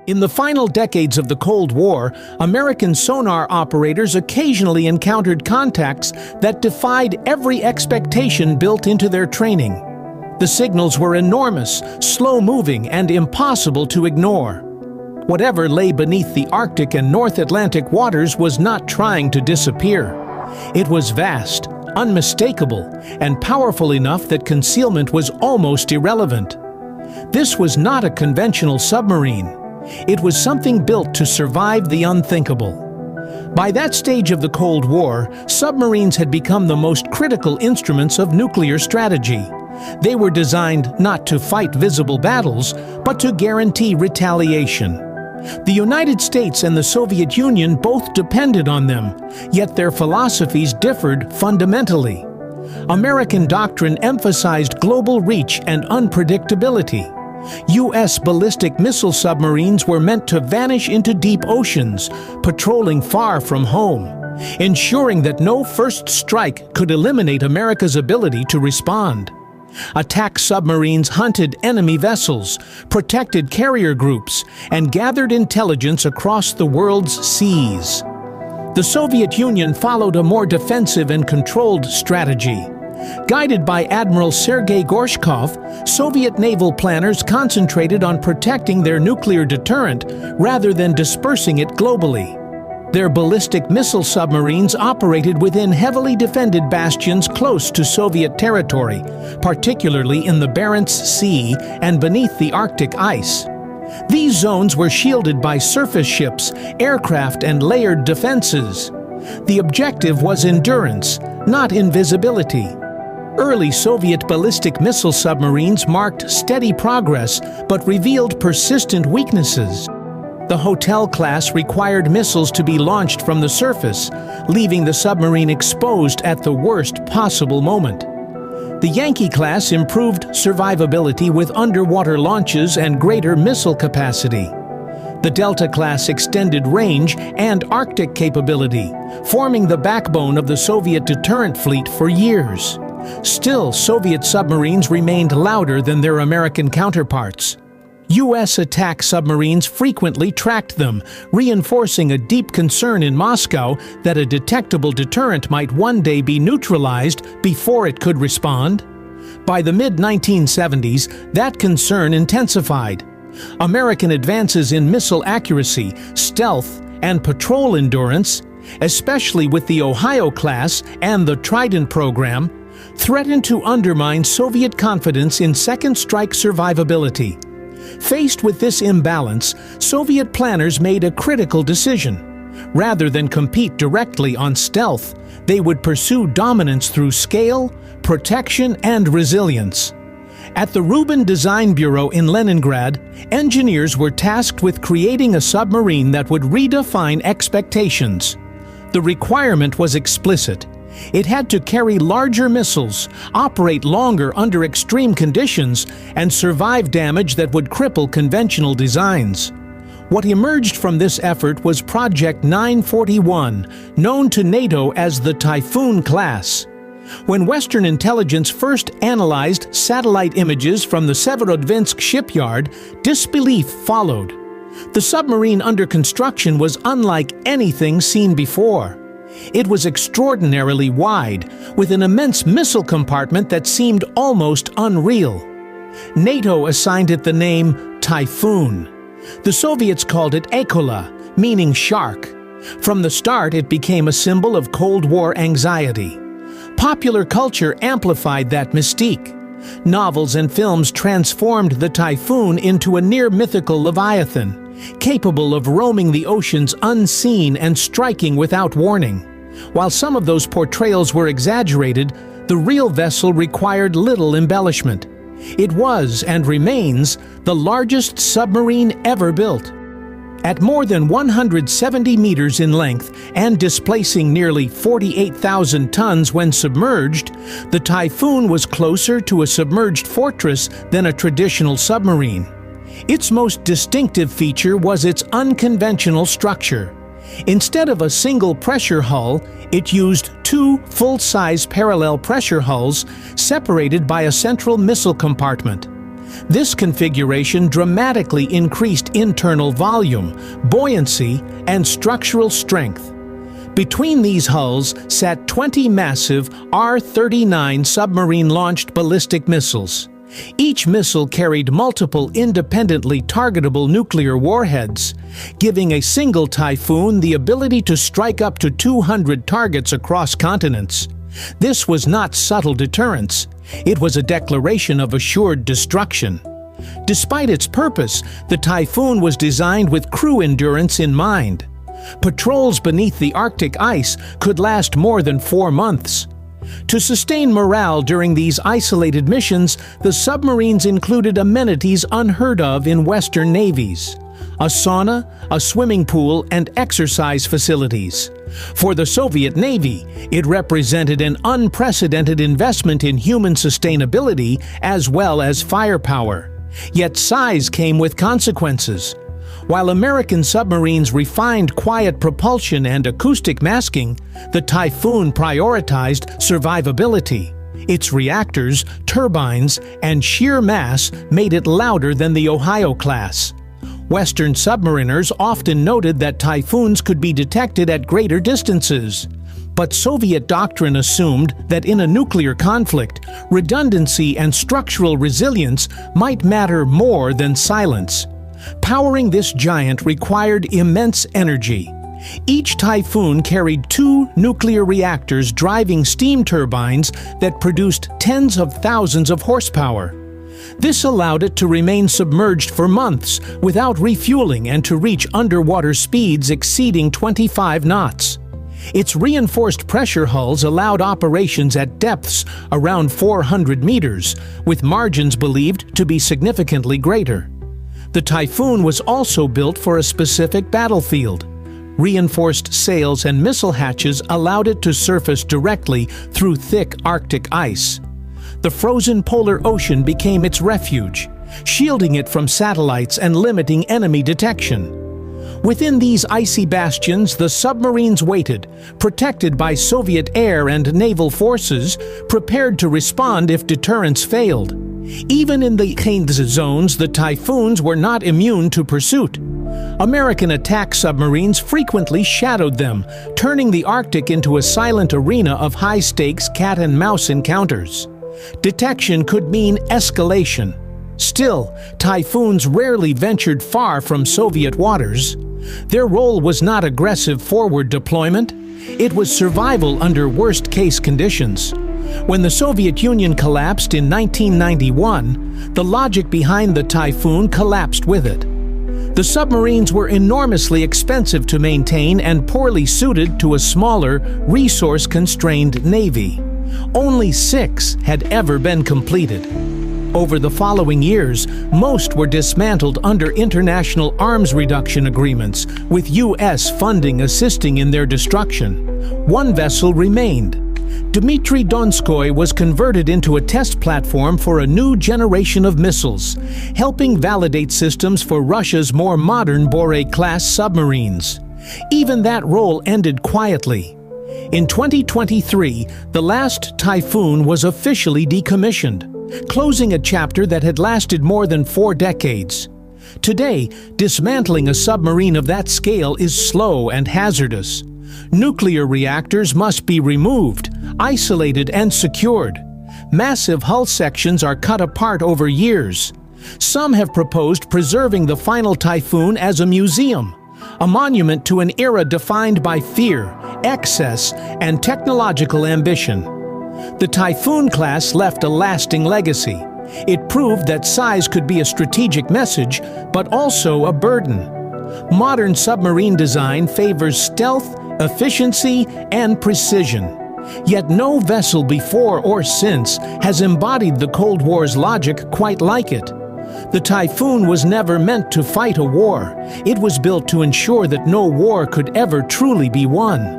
In the final decades of the Cold War, American sonar operators occasionally encountered contacts that defied every expectation built into their training. The signals were enormous, slow-moving, and impossible to ignore. Whatever lay beneath the Arctic and North Atlantic waters was not trying to disappear. It was vast, unmistakable, and powerful enough that concealment was almost irrelevant. This was not a conventional submarine. It was something built to survive the unthinkable. By that stage of the Cold War, submarines had become the most critical instruments of nuclear strategy. They were designed not to fight visible battles, but to guarantee retaliation. The United States and the Soviet Union both depended on them, yet their philosophies differed fundamentally. American doctrine emphasized global reach and unpredictability. U.S. ballistic missile submarines were meant to vanish into deep oceans, patrolling far from home, ensuring that no first strike could eliminate America's ability to respond. Attack submarines hunted enemy vessels, protected carrier groups, and gathered intelligence across the world's seas. The Soviet Union followed a more defensive and controlled strategy. Guided by Admiral Sergei Gorshkov, Soviet naval planners concentrated on protecting their nuclear deterrent rather than dispersing it globally. Their ballistic missile submarines operated within heavily defended bastions close to Soviet territory, particularly in the Barents Sea and beneath the Arctic ice. These zones were shielded by surface ships, aircraft, and layered defenses. The objective was endurance, not invisibility. Early Soviet ballistic missile submarines marked steady progress but revealed persistent weaknesses. The Hotel-class required missiles to be launched from the surface, leaving the submarine exposed at the worst possible moment. The Yankee-class improved survivability with underwater launches and greater missile capacity. The Delta-class extended range and Arctic capability, forming the backbone of the Soviet deterrent fleet for years. Still, Soviet submarines remained louder than their American counterparts. U.S. attack submarines frequently tracked them, reinforcing a deep concern in Moscow that a detectable deterrent might one day be neutralized before it could respond. By the mid-1970s, that concern intensified. American advances in missile accuracy, stealth, and patrol endurance, especially with the Ohio-class and the Trident program, threatened to undermine Soviet confidence in second strike survivability. Faced with this imbalance, Soviet planners made a critical decision. Rather than compete directly on stealth, they would pursue dominance through scale, protection, and resilience. At the Rubin Design Bureau in Leningrad, engineers were tasked with creating a submarine that would redefine expectations. The requirement was explicit. It had to carry larger missiles, operate longer under extreme conditions, and survive damage that would cripple conventional designs. What emerged from this effort was Project 941, known to NATO as the Typhoon-class. When Western intelligence first analyzed satellite images from the Severodvinsk shipyard, disbelief followed. The submarine under construction was unlike anything seen before. It was extraordinarily wide, with an immense missile compartment that seemed almost unreal. NATO assigned it the name Typhoon. The Soviets called it Ekola, meaning shark. From the start, it became a symbol of Cold War anxiety. Popular culture amplified that mystique. Novels and films transformed the Typhoon into a near-mythical leviathan, capable of roaming the oceans unseen and striking without warning. While some of those portrayals were exaggerated, the real vessel required little embellishment. It was, and remains, the largest submarine ever built. At more than 170 meters in length and displacing nearly 48,000 tons when submerged, the Typhoon was closer to a submerged fortress than a traditional submarine. Its most distinctive feature was its unconventional structure. Instead of a single pressure hull, it used two full-size parallel pressure hulls separated by a central missile compartment. This configuration dramatically increased internal volume, buoyancy, and structural strength. Between these hulls sat 20 massive R-39 submarine-launched ballistic missiles. Each missile carried multiple independently targetable nuclear warheads, giving a single Typhoon the ability to strike up to 200 targets across continents. This was not subtle deterrence. It was a declaration of assured destruction. Despite its purpose, the Typhoon was designed with crew endurance in mind. Patrols beneath the Arctic ice could last more than 4 months. To sustain morale during these isolated missions, the submarines included amenities unheard of in Western navies: a sauna, a swimming pool, and exercise facilities. For the Soviet Navy, it represented an unprecedented investment in human sustainability as well as firepower. Yet size came with consequences. While American submarines refined quiet propulsion and acoustic masking, the Typhoon prioritized survivability. Its reactors, turbines, and sheer mass made it louder than the Ohio-class. Western submariners often noted that Typhoons could be detected at greater distances. But Soviet doctrine assumed that in a nuclear conflict, redundancy and structural resilience might matter more than silence. Powering this giant required immense energy. Each Typhoon carried 2 nuclear reactors driving steam turbines that produced tens of thousands of horsepower. This allowed it to remain submerged for months without refueling and to reach underwater speeds exceeding 25 knots. Its reinforced pressure hulls allowed operations at depths around 400 meters, with margins believed to be significantly greater. The Typhoon was also built for a specific battlefield. Reinforced sails and missile hatches allowed it to surface directly through thick Arctic ice. The frozen polar ocean became its refuge, shielding it from satellites and limiting enemy detection. Within these icy bastions, the submarines waited, protected by Soviet air and naval forces, prepared to respond if deterrence failed. Even in the Haines zones, the Typhoons were not immune to pursuit. American attack submarines frequently shadowed them, turning the Arctic into a silent arena of high-stakes cat-and-mouse encounters. Detection could mean escalation. Still, Typhoons rarely ventured far from Soviet waters. Their role was not aggressive forward deployment. It was survival under worst-case conditions. When the Soviet Union collapsed in 1991, the logic behind the Typhoon collapsed with it. The submarines were enormously expensive to maintain and poorly suited to a smaller, resource-constrained navy. Only 6 had ever been completed. Over the following years, most were dismantled under international arms reduction agreements, with U.S. funding assisting in their destruction. 1 vessel remained. Dmitry Donskoy was converted into a test platform for a new generation of missiles, helping validate systems for Russia's more modern Borei-class submarines. Even that role ended quietly. In 2023, the last Typhoon was officially decommissioned, closing a chapter that had lasted more than 4 decades. Today, dismantling a submarine of that scale is slow and hazardous. Nuclear reactors must be removed, isolated, and secured. Massive hull sections are cut apart over years. Some have proposed preserving the final Typhoon as a museum, a monument to an era defined by fear, excess, and technological ambition. The Typhoon-class left a lasting legacy. It proved that size could be a strategic message, but also a burden. Modern submarine design favors stealth, efficiency, and precision. Yet no vessel before or since has embodied the Cold War's logic quite like it. The Typhoon was never meant to fight a war. It was built to ensure that no war could ever truly be won.